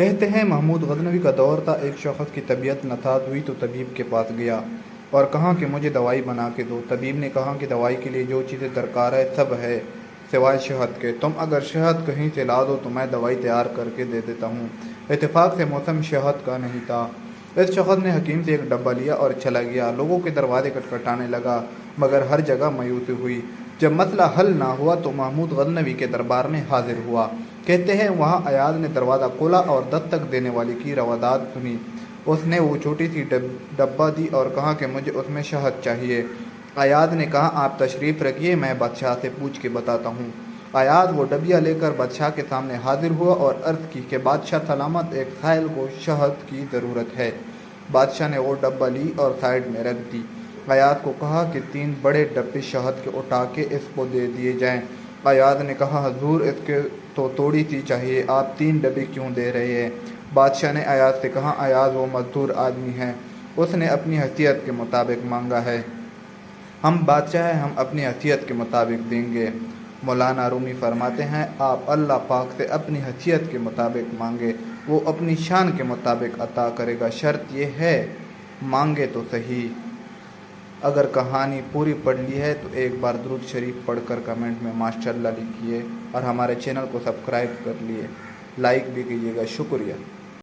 کہتے ہیں محمود غزنوی کا دور تھا، ایک شخص کی طبیعت نساز ہوئی تو طبیب کے پاس گیا اور کہا کہ مجھے دوائی بنا کے دو۔ طبیب نے کہا کہ دوائی کے لیے جو چیزیں درکار ہے سب ہے سوائے شہد کے، تم اگر شہد کہیں سے لا دو تو میں دوائی تیار کر کے دے دیتا ہوں۔ اتفاق سے موسم شہد کا نہیں تھا۔ اس شخص نے حکیم سے ایک ڈبہ لیا اور چلا گیا۔ لوگوں کے دروازے کھٹکھٹانے لگا مگر ہر جگہ مایوسی ہوئی۔ جب مسئلہ حل نہ ہوا تو محمود غزنوی کے دربار میں حاضر ہوا۔ کہتے ہیں وہاں ایاز نے دروازہ کھولا اور دستک دینے والے کی روادات سنی۔ اس نے وہ چھوٹی سی ڈبہ دی اور کہا کہ مجھے اس میں شہد چاہیے۔ ایاز نے کہا آپ تشریف رکھیے، میں بادشاہ سے پوچھ کے بتاتا ہوں۔ ایاز وہ ڈبیا لے کر بادشاہ کے سامنے حاضر ہوا اور عرض کی کہ بادشاہ سلامت، ایک سائل کو شہد کی ضرورت ہے۔ بادشاہ نے وہ ڈبہ لی اور سائڈ میں رکھ دی۔ ایاز کو کہا کہ 3 بڑے ڈبے شہد کے اٹھا کے اس کو دے دیے جائیں۔ ایاز نے کہا حضور اس کے تو تھوڑی سی چاہیے، آپ 3 ڈبے کیوں دے رہے ہیں؟ بادشاہ نے ایاز سے کہا ایاز وہ مزدور آدمی ہے، اس نے اپنی حیثیت کے مطابق مانگا ہے، ہم بادشاہ ہیں، ہم اپنی حیثیت کے مطابق دیں گے۔ مولانا رومی فرماتے ہیں آپ اللہ پاک سے اپنی حیثیت کے مطابق مانگے، وہ اپنی شان کے مطابق عطا کرے گا، شرط یہ ہے مانگے تو صحیح۔ اگر کہانی پوری پڑھ لی ہے تو ایک بار درود شریف پڑھ کر کمنٹ میں ماشاءاللہ لکھیے اور ہمارے چینل کو سبسکرائب کر لیے، لائک بھی کیجیے گا، شکریہ۔